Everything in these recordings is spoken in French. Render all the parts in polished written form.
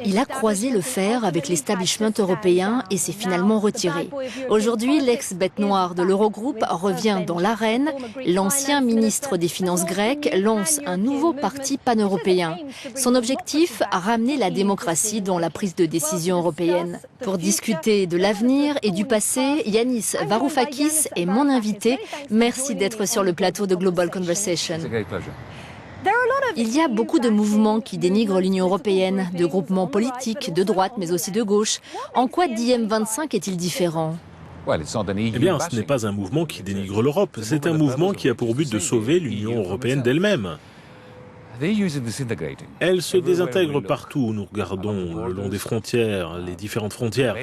Il a croisé le fer avec l'establishment européen et s'est finalement retiré. Aujourd'hui, l'ex-bête noire de l'Eurogroupe revient dans l'arène. L'ancien ministre des Finances grec lance un nouveau parti pan-européen. Son objectif, ramener la démocratie dans la prise de décision européenne. Pour discuter de l'avenir et du passé, Yanis Varoufakis est mon invité. Merci d'être sur le plateau de Global Conversation. Il y a beaucoup de mouvements qui dénigrent l'Union européenne, de groupements politiques, de droite mais aussi de gauche. En quoi DiEM25 est-il différent ? Eh bien, ce n'est pas un mouvement qui dénigre l'Europe, c'est un mouvement qui a pour but de sauver l'Union européenne d'elle-même. Elle se désintègre partout où nous regardons, le long des frontières, les différentes frontières.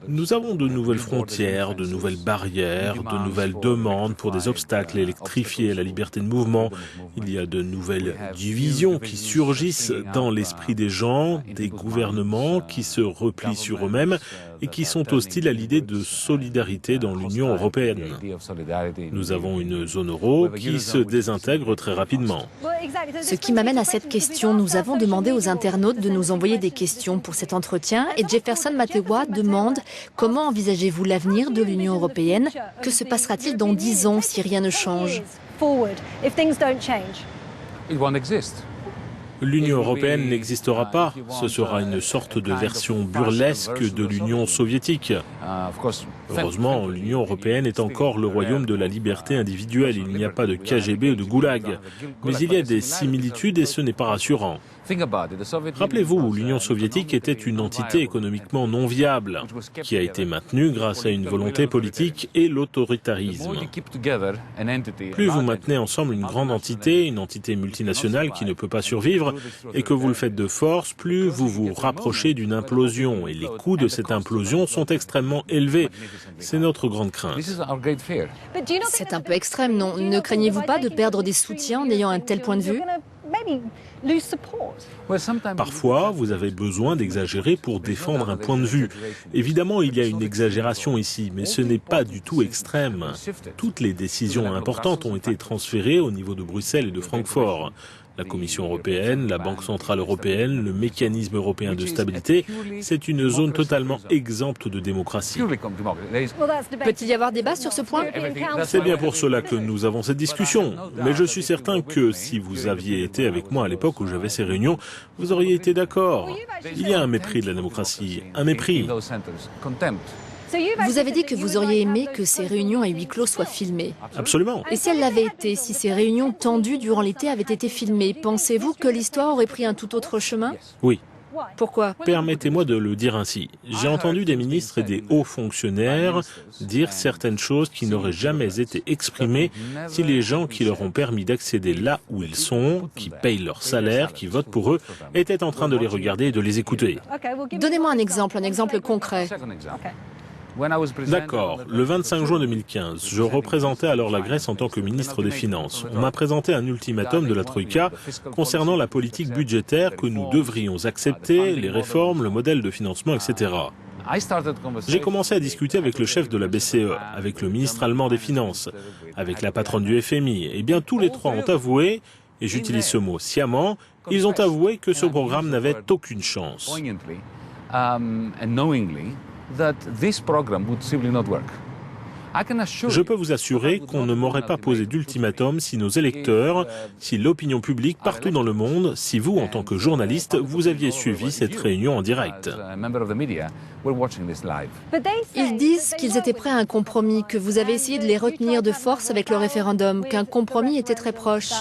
Nous avons de nouvelles frontières, de nouvelles barrières, de nouvelles demandes pour des obstacles électrifiés à la liberté de mouvement. Il y a de nouvelles divisions qui surgissent dans l'esprit des gens, des gouvernements qui se replient sur eux-mêmes et qui sont hostiles à l'idée de solidarité dans l'Union européenne. Nous avons une zone euro qui se désintègre très rapidement. Ce qui m'amène à cette question, nous avons demandé aux internautes de nous envoyer des questions pour cet entretien et Jefferson Matewa demande « Comment envisagez-vous l'avenir de l'Union européenne ? Que se passera-t-il dans 10 ans si rien ne change ?» L'Union européenne n'existera pas. Ce sera une sorte de version burlesque de l'Union soviétique. Heureusement, l'Union européenne est encore le royaume de la liberté individuelle. Il n'y a pas de KGB ou de goulag. Mais il y a des similitudes et ce n'est pas rassurant. Rappelez-vous, l'Union soviétique était une entité économiquement non viable, qui a été maintenue grâce à une volonté politique et l'autoritarisme. Plus vous maintenez ensemble une grande entité, une entité multinationale qui ne peut pas survivre, et que vous le faites de force, plus vous vous rapprochez d'une implosion. Et les coûts de cette implosion sont extrêmement élevés. C'est notre grande crainte. C'est un peu extrême, non ? Ne craignez-vous pas de perdre des soutiens en ayant un tel point de vue ? Parfois, vous avez besoin d'exagérer pour défendre un point de vue. Évidemment, il y a une exagération ici, mais ce n'est pas du tout extrême. Toutes les décisions importantes ont été transférées au niveau de Bruxelles et de Francfort. La Commission européenne, la Banque centrale européenne, le mécanisme européen de stabilité, c'est une zone totalement exempte de démocratie. Peut-il y avoir débat sur ce point ? C'est bien pour cela que nous avons cette discussion. Mais je suis certain que si vous aviez été avec moi à l'époque où j'avais ces réunions, vous auriez été d'accord. Il y a un mépris de la démocratie, un mépris. Vous avez dit que vous auriez aimé que ces réunions à huis clos soient filmées. Absolument. Et si elles l'avaient été, si ces réunions tendues durant l'été avaient été filmées, pensez-vous que l'histoire aurait pris un tout autre chemin ? Oui. Pourquoi ? Permettez-moi de le dire ainsi. J'ai entendu des ministres et des hauts fonctionnaires dire certaines choses qui n'auraient jamais été exprimées si les gens qui leur ont permis d'accéder là où ils sont, qui payent leur salaire, qui votent pour eux, étaient en train de les regarder et de les écouter. Donnez-moi un exemple concret. D'accord. Le 25 juin 2015, je représentais alors la Grèce en tant que ministre des Finances. On m'a présenté un ultimatum de la Troïka concernant la politique budgétaire que nous devrions accepter, les réformes, le modèle de financement, etc. J'ai commencé à discuter avec le chef de la BCE, avec le ministre allemand des Finances, avec la patronne du FMI. Eh bien, tous les trois ont avoué, et j'utilise ce mot sciemment, ils ont avoué que ce programme n'avait aucune chance. Je peux vous assurer qu'on ne m'aurait pas posé d'ultimatum si nos électeurs, si l'opinion publique partout dans le monde, si vous, en tant que journaliste, vous aviez suivi cette réunion en direct. Ils disent qu'ils étaient prêts à un compromis, que vous avez essayé de les retenir de force avec le référendum, qu'un compromis était très proche.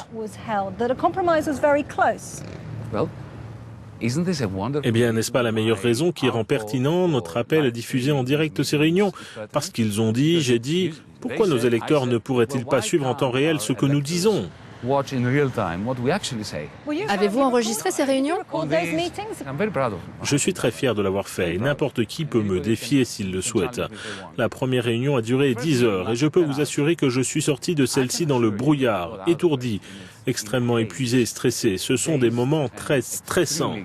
Eh bien, n'est-ce pas la meilleure raison qui rend pertinent notre appel à diffuser en direct ces réunions ? Parce qu'ils ont dit, j'ai dit, pourquoi nos électeurs ne pourraient-ils pas suivre en temps réel ce que nous disons ? Avez-vous enregistré ces réunions ? Je suis très fier de l'avoir fait et n'importe qui peut me défier s'il le souhaite. La première réunion a duré 10 heures et je peux vous assurer que je suis sorti de celle-ci dans le brouillard, étourdi, extrêmement épuisé et stressé. Ce sont des moments très stressants.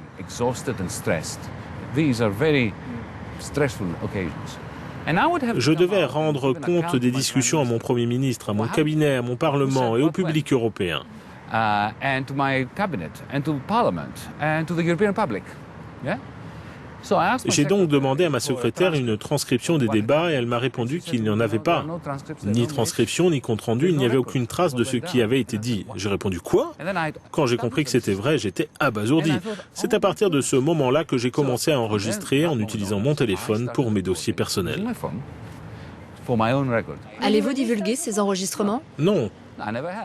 Je devais rendre compte des discussions à mon Premier ministre, à mon cabinet, à mon Parlement et au public européen. and to my cabinet, and to Parliament, and to the European public. Yeah? J'ai donc demandé à ma secrétaire une transcription des débats et elle m'a répondu qu'il n'y en avait pas. Ni transcription, ni compte-rendu, il n'y avait aucune trace de ce qui avait été dit. J'ai répondu « Quoi ?» Quand j'ai compris que c'était vrai, j'étais abasourdi. C'est à partir de ce moment-là que j'ai commencé à enregistrer en utilisant mon téléphone pour mes dossiers personnels. Allez-vous divulguer ces enregistrements? Non.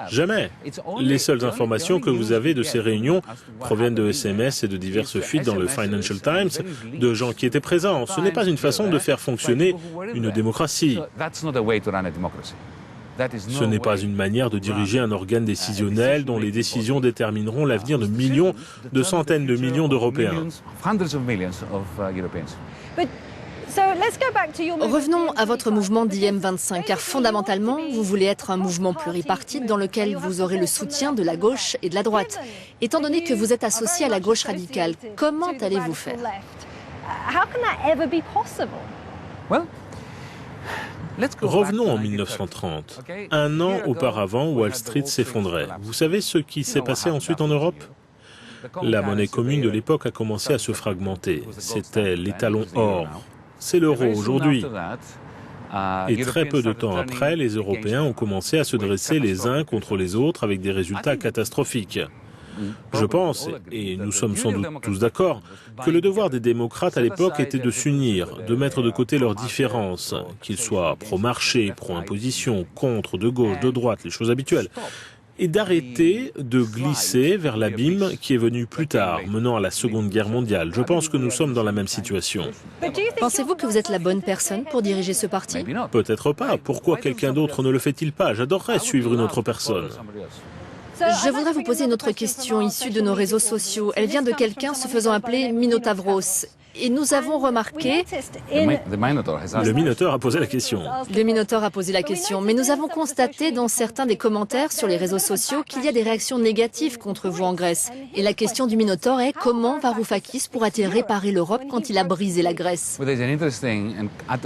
Jamais. Les seules informations que vous avez de ces réunions proviennent de SMS et de diverses fuites dans le Financial Times de gens qui étaient présents. Ce n'est pas une façon de faire fonctionner une démocratie. Ce n'est pas une manière de diriger un organe décisionnel dont les décisions détermineront l'avenir de millions, de centaines de millions d'Européens. Revenons à votre mouvement d'IM25, car fondamentalement, vous voulez être un mouvement pluripartite dans lequel vous aurez le soutien de la gauche et de la droite. Étant donné que vous êtes associé à la gauche radicale, comment allez-vous faire? Revenons en 1930. Un an auparavant, Wall Street s'effondrait. Vous savez ce qui s'est passé ensuite en Europe? La monnaie commune de l'époque a commencé à se fragmenter. C'était l'étalon or. C'est l'euro aujourd'hui. Et très peu de temps après, les Européens ont commencé à se dresser les uns contre les autres avec des résultats catastrophiques. Je pense, et nous sommes sans doute tous d'accord, que le devoir des démocrates à l'époque était de s'unir, de mettre de côté leurs différences, qu'ils soient pro-marché, pro-imposition, contre, de gauche, de droite, les choses habituelles, et d'arrêter de glisser vers l'abîme qui est venu plus tard, menant à la Seconde Guerre mondiale. Je pense que nous sommes dans la même situation. Pensez-vous que vous êtes la bonne personne pour diriger ce parti? Peut-être pas. Pourquoi quelqu'un d'autre ne le fait-il pas? J'adorerais suivre une autre personne. Je voudrais vous poser une autre question issue de nos réseaux sociaux. Elle vient de quelqu'un se faisant appeler Minotavros. Et nous avons remarqué... Le Minotaure a posé la question. Le Minotaure a posé la question, mais nous avons constaté dans certains des commentaires sur les réseaux sociaux qu'il y a des réactions négatives contre vous en Grèce. Et la question du Minotaure est comment Varoufakis pourra-t-il réparer l'Europe quand il a brisé la Grèce?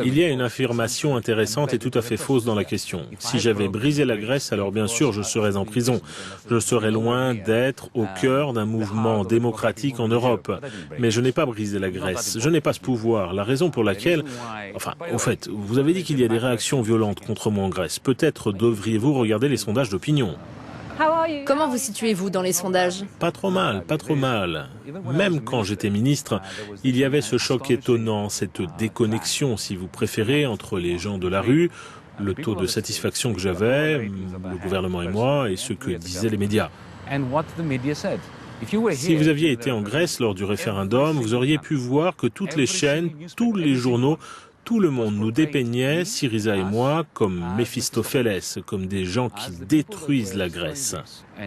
Il y a une affirmation intéressante et tout à fait fausse dans la question. Si j'avais brisé la Grèce, alors bien sûr je serais en prison. Je serais loin d'être au cœur d'un mouvement démocratique en Europe. Mais je n'ai pas brisé la Grèce. Je n'ai pas ce pouvoir. La raison pour laquelle... Enfin, au fait, vous avez dit qu'il y a des réactions violentes contre moi en Grèce. Peut-être devriez-vous regarder les sondages d'opinion. Comment vous situez-vous dans les sondages? Pas trop mal, pas trop mal. Même quand j'étais ministre, il y avait ce choc étonnant, cette déconnexion, si vous préférez, entre les gens de la rue, le taux de satisfaction que j'avais, le gouvernement et moi, et ce que disaient les médias. Si vous aviez été en Grèce lors du référendum, vous auriez pu voir que toutes les chaînes, tous les journaux, tout le monde nous dépeignait, Syriza et moi, comme Méphistophélès, comme des gens qui détruisent la Grèce.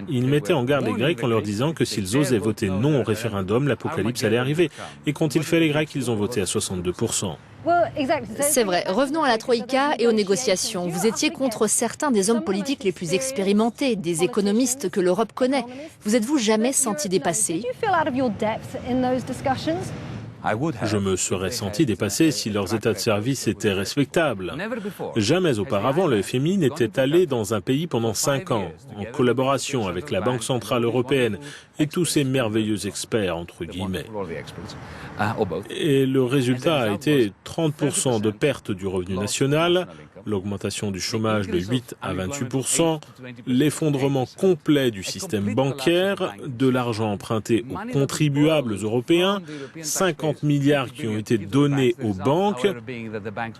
Ils mettaient en garde les Grecs en leur disant que s'ils osaient voter non au référendum, l'apocalypse allait arriver. Et qu'ont-ils fait les Grecs? Ils ont voté à 62%. C'est vrai. Revenons à la Troïka et aux négociations. Vous étiez contre certains des hommes politiques les plus expérimentés, des économistes que l'Europe connaît. Vous êtes-vous jamais senti dépassé? Je me serais senti dépassé si leurs états de service étaient respectables. Jamais auparavant, le FMI n'était allé dans un pays pendant 5 ans, en collaboration avec la Banque Centrale Européenne et tous ces merveilleux experts, entre guillemets. Et le résultat a été 30% de perte du revenu national, l'augmentation du chômage de 8 à 28%, l'effondrement complet du système bancaire, de l'argent emprunté aux contribuables européens, 50 milliards qui ont été donnés aux banques,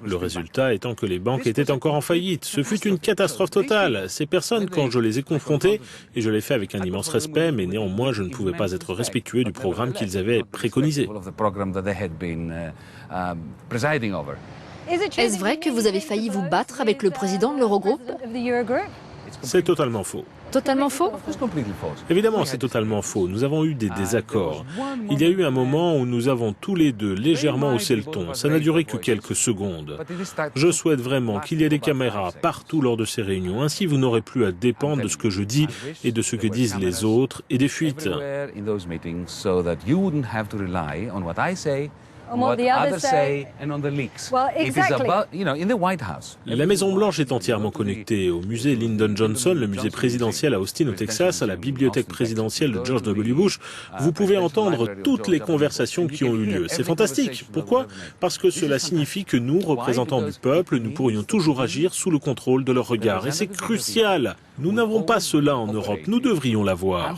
le résultat étant que les banques étaient encore en faillite. Ce fut une catastrophe totale. Ces personnes, quand je les ai confrontées, et je l'ai fait avec un immense respect, mais néanmoins je ne pouvais pas être respectueux du programme qu'ils avaient préconisé. Est-ce vrai que vous avez failli vous battre avec le président de l'Eurogroupe? C'est totalement faux. Totalement faux? Évidemment, c'est totalement faux. Nous avons eu des désaccords. Il y a eu un moment où nous avons tous les deux légèrement haussé le ton. Ça n'a duré que quelques secondes. Je souhaite vraiment qu'il y ait des caméras partout lors de ces réunions. Ainsi, vous n'aurez plus à dépendre de ce que je dis et de ce que disent les autres et des fuites. what others say and on the leaks. It is about, in the White House. La Maison-Blanche est entièrement connectée au musée Lyndon Johnson, le musée présidentiel à Austin au Texas, à la bibliothèque présidentielle de George W. Bush. Vous pouvez entendre toutes les conversations qui ont eu lieu. C'est fantastique. Pourquoi? Parce que cela signifie que nous, représentants du peuple, nous pourrions toujours agir sous le contrôle de leur regard. Et c'est crucial. Nous n'avons pas cela en Europe. Nous devrions l'avoir.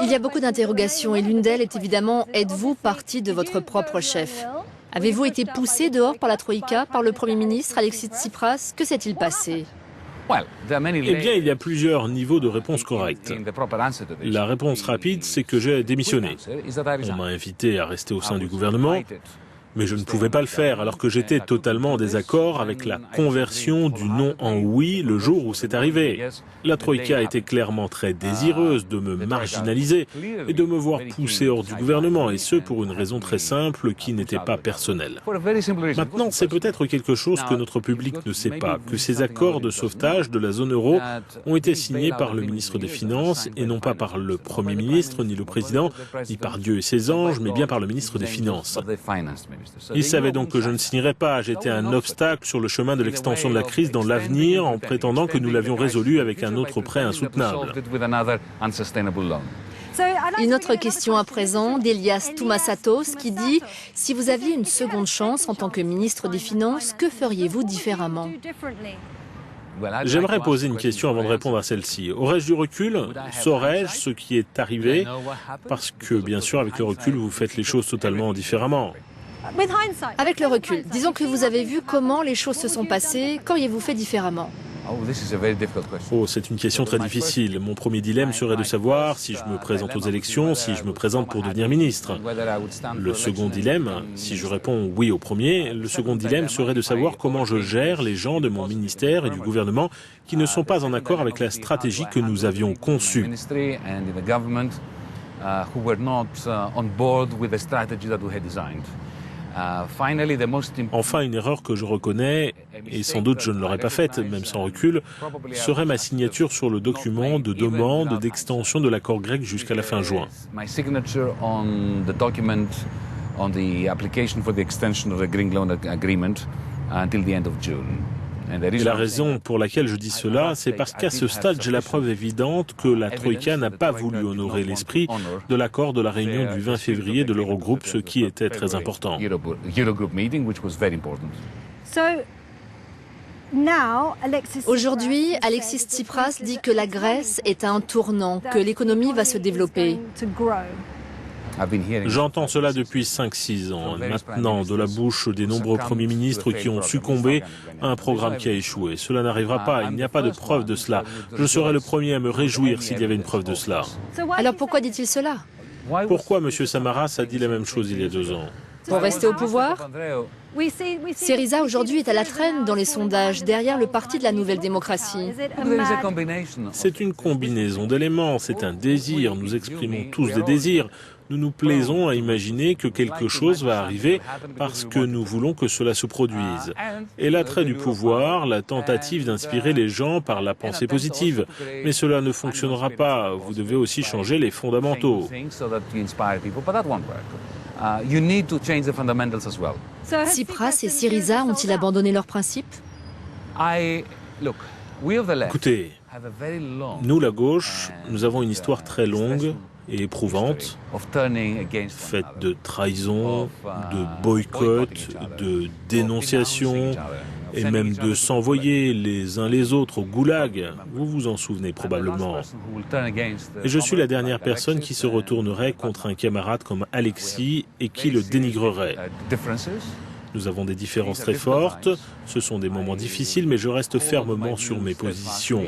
Il y a beaucoup d'interrogations et l'une d'elles est évidemment, êtes-vous parti de votre propre chef? Avez-vous été poussé dehors par la Troïka, par le Premier ministre Alexis Tsipras? Que s'est-il passé? Eh bien, il y a plusieurs niveaux de réponse correcte. La réponse rapide, c'est que j'ai démissionné. On m'a invité à rester au sein du gouvernement, mais je ne pouvais pas le faire alors que j'étais totalement en désaccord avec la conversion du non en oui le jour où c'est arrivé. La Troïka était clairement très désireuse de me marginaliser et de me voir pousser hors du gouvernement, et ce pour une raison très simple qui n'était pas personnelle. Maintenant, c'est peut-être quelque chose que notre public ne sait pas, que ces accords de sauvetage de la zone euro ont été signés par le ministre des Finances et non pas par le Premier ministre, ni le Président, ni par Dieu et ses anges, mais bien par le ministre des Finances. Ils savaient donc que je ne signerais pas. J'étais un obstacle sur le chemin de l'extension de la crise dans l'avenir en prétendant que nous l'avions résolu avec un autre prêt insoutenable. Une autre question à présent d'Elias Toumasatos qui dit « Si vous aviez une seconde chance en tant que ministre des Finances, que feriez-vous différemment ?» J'aimerais poser une question avant de répondre à celle-ci. Aurais-je du recul? Saurais-je ce qui est arrivé? Parce que, bien sûr, avec le recul, vous faites les choses totalement différemment. Avec le recul, disons que vous avez vu comment les choses se sont passées, qu'auriez-vous fait différemment? Oh, c'est une question très difficile. Mon premier dilemme serait de savoir si je me présente aux élections, si je me présente pour devenir ministre. Le second dilemme, si je réponds oui au premier, le second dilemme serait de savoir comment je gère les gens de mon ministère et du gouvernement qui ne sont pas en accord avec la stratégie que nous avions conçue. Enfin, une erreur que je reconnais, et sans doute je ne l'aurais pas faite, même sans recul, serait ma signature sur le document de demande d'extension de l'accord grec jusqu'à la fin juin. Et la raison pour laquelle je dis cela, c'est parce qu'à ce stade, j'ai la preuve évidente que la Troïka n'a pas voulu honorer l'esprit de l'accord de la réunion du 20 février de l'Eurogroupe, ce qui était très important. Aujourd'hui, Alexis Tsipras dit que la Grèce est à un tournant, que l'économie va se développer. J'entends cela depuis 5-6 ans, maintenant, de la bouche des nombreux premiers ministres qui ont succombé à un programme qui a échoué. Cela n'arrivera pas, il n'y a pas de preuve de cela. Je serais le premier à me réjouir s'il y avait une preuve de cela. Alors pourquoi dit-il cela? Pourquoi M. Samaras a dit la même chose il y a 2 ans? Pour rester au pouvoir? Syriza aujourd'hui est à la traîne dans les sondages, derrière le parti de la Nouvelle Démocratie. C'est une combinaison d'éléments, c'est un désir, nous exprimons tous des désirs. Nous nous plaisons à imaginer que quelque chose va arriver parce que nous voulons que cela se produise. Et l'attrait du pouvoir, la tentative d'inspirer les gens par la pensée positive. Mais cela ne fonctionnera pas. Vous devez aussi changer les fondamentaux. Tsipras et Syriza ont-ils abandonné leurs principes? Écoutez, nous, la gauche, nous avons une histoire très longue et éprouvante, faite de trahison, de boycott, de dénonciation, et même de s'envoyer les uns les autres au goulag. Vous vous en souvenez probablement. Et je suis la dernière personne qui se retournerait contre un camarade comme Alexis et qui le dénigrerait. Nous avons des différences très fortes, ce sont des moments difficiles, mais je reste fermement sur mes positions.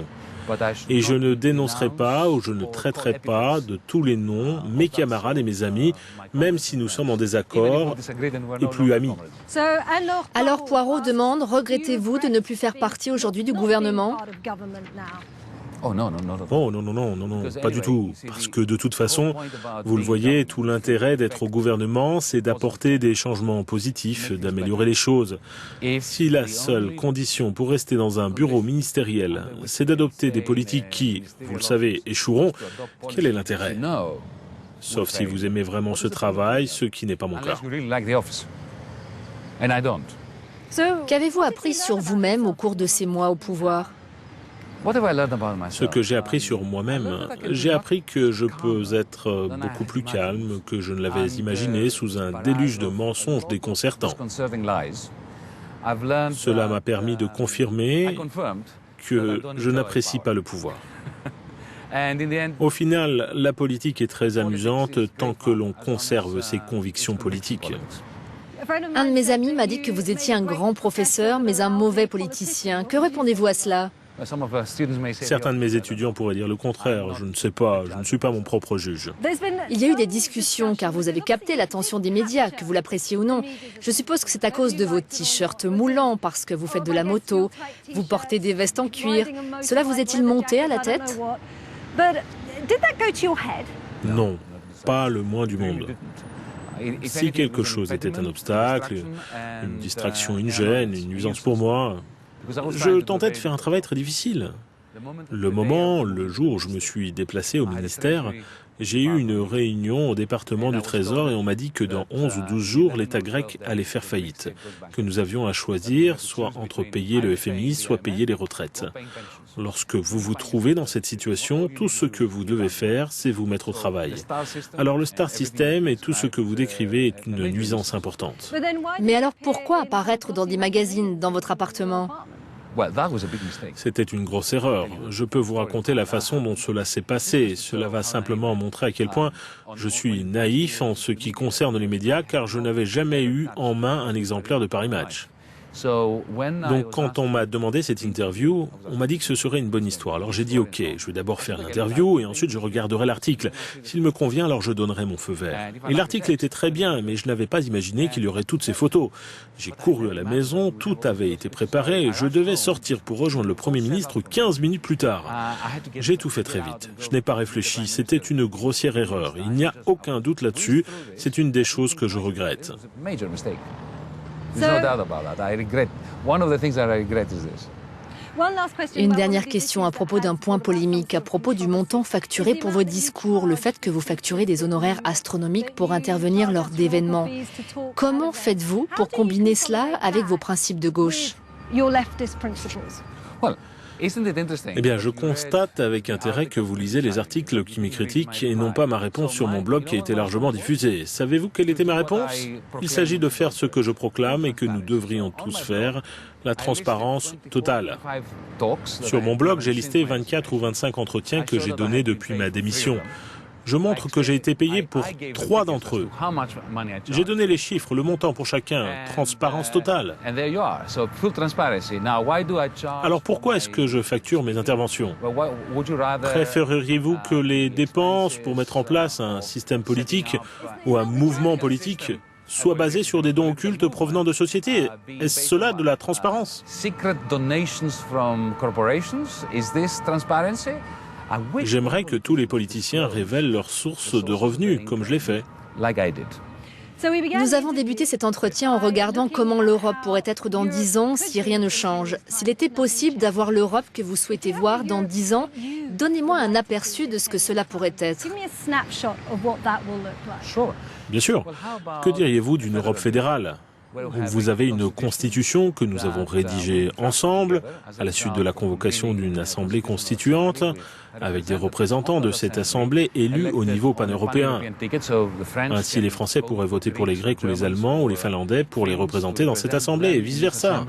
Et je ne dénoncerai pas ou je ne traiterai pas de tous les noms mes camarades et mes amis, même si nous sommes en désaccord et plus amis. Alors Poirot demande, regrettez-vous de ne plus faire partie aujourd'hui du gouvernement? Oh non, pas du tout. Parce que de toute façon, vous le voyez, tout l'intérêt d'être au gouvernement, c'est d'apporter des changements positifs, d'améliorer les choses. Si la seule condition pour rester dans un bureau ministériel, c'est d'adopter des politiques qui, vous le savez, échoueront, quel est l'intérêt? Sauf si vous aimez vraiment ce travail, ce qui n'est pas mon cas. Qu'avez-vous appris sur vous-même au cours de ces mois au pouvoir? Ce que j'ai appris sur moi-même, j'ai appris que je peux être beaucoup plus calme que je ne l'avais imaginé sous un déluge de mensonges déconcertants. Cela m'a permis de confirmer que je n'apprécie pas le pouvoir. Au final, la politique est très amusante tant que l'on conserve ses convictions politiques. Un de mes amis m'a dit que vous étiez un grand professeur, mais un mauvais politicien. Que répondez-vous à cela? Certains de mes étudiants pourraient dire le contraire. Je ne sais pas, je ne suis pas mon propre juge. Il y a eu des discussions car vous avez capté l'attention des médias, que vous l'appréciez ou non. Je suppose que c'est à cause de vos t-shirts moulants, parce que vous faites de la moto, vous portez des vestes en cuir. Cela vous est-il monté à la tête? Non, pas le moins du monde. Si quelque chose était un obstacle, une distraction, une gêne, une nuisance pour moi, je tentais de faire un travail très difficile. Le jour où je me suis déplacé au ministère, j'ai eu une réunion au département du Trésor et on m'a dit que dans 11 ou 12 jours, l'État grec allait faire faillite, que nous avions à choisir soit entre payer le FMI, soit payer les retraites. Lorsque vous vous trouvez dans cette situation, tout ce que vous devez faire, c'est vous mettre au travail. Alors le Star System et tout ce que vous décrivez est une nuisance importante. Mais alors pourquoi apparaître dans des magazines dans votre appartement? C'était une grosse erreur. Je peux vous raconter la façon dont cela s'est passé. Cela va simplement montrer à quel point je suis naïf en ce qui concerne les médias, car je n'avais jamais eu en main un exemplaire de Paris Match. Donc quand on m'a demandé cette interview, on m'a dit que ce serait une bonne histoire. Alors j'ai dit ok, je vais d'abord faire l'interview et ensuite je regarderai l'article. S'il me convient, alors je donnerai mon feu vert. Et l'article était très bien, mais je n'avais pas imaginé qu'il y aurait toutes ces photos. J'ai couru à la maison, tout avait été préparé et je devais sortir pour rejoindre le Premier ministre 15 minutes plus tard. J'ai tout fait très vite. Je n'ai pas réfléchi, c'était une grossière erreur. Il n'y a aucun doute là-dessus, c'est une des choses que je regrette. Une dernière question à propos d'un point polémique, à propos du montant facturé pour vos discours, le fait que vous facturez des honoraires astronomiques pour intervenir lors d'événements. Comment faites-vous pour combiner cela avec vos principes de gauche? Eh bien, je constate avec intérêt que vous lisez les articles qui me critiquent et non pas ma réponse sur mon blog qui a été largement diffusée. Savez-vous quelle était ma réponse? Il s'agit de faire ce que je proclame et que nous devrions tous faire, la transparence totale. Sur mon blog, j'ai listé 24 ou 25 entretiens que j'ai donnés depuis ma démission. Je montre que j'ai été payé pour 3 d'entre eux. J'ai donné les chiffres, le montant pour chacun, transparence totale. Alors pourquoi est-ce que je facture mes interventions? Préféreriez-vous que les dépenses pour mettre en place un système politique ou un mouvement politique soient basées sur des dons occultes provenant de sociétés? Est-ce cela de la transparence? J'aimerais que tous les politiciens révèlent leurs sources de revenus, comme je l'ai fait. Nous avons débuté cet entretien en regardant comment l'Europe pourrait être dans 10 ans si rien ne change. S'il était possible d'avoir l'Europe que vous souhaitez voir dans 10 ans, donnez-moi un aperçu de ce que cela pourrait être. Bien sûr. Que diriez-vous d'une Europe fédérale ? Vous avez une constitution que nous avons rédigée ensemble, à la suite de la convocation d'une assemblée constituante, avec des représentants de cette assemblée élus au niveau pan-européen. Ainsi, les Français pourraient voter pour les Grecs ou les Allemands ou les Finlandais pour les représenter dans cette assemblée et vice-versa.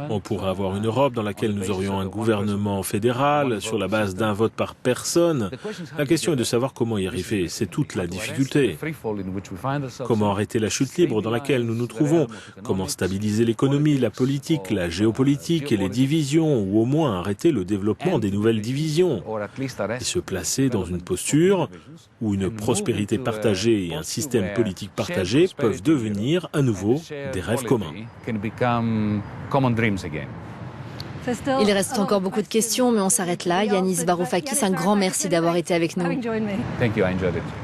On pourrait avoir une Europe dans laquelle nous aurions un gouvernement fédéral sur la base d'un vote par personne. La question est de savoir comment y arriver. C'est toute la difficulté. Comment arrêter la chute libre dans laquelle nous nous trouvons? Comment stabiliser l'économie, la politique, la géopolitique et les divisions, ou au moins arrêter le développement des nouvelles divisions et se placer dans une posture où une prospérité partagée et un système politique partagé peuvent devenir à nouveau des rêves communs. Il reste encore beaucoup de questions, mais on s'arrête là. Yanis Varoufakis, un grand merci d'avoir été avec nous. Thank you, I enjoyed it.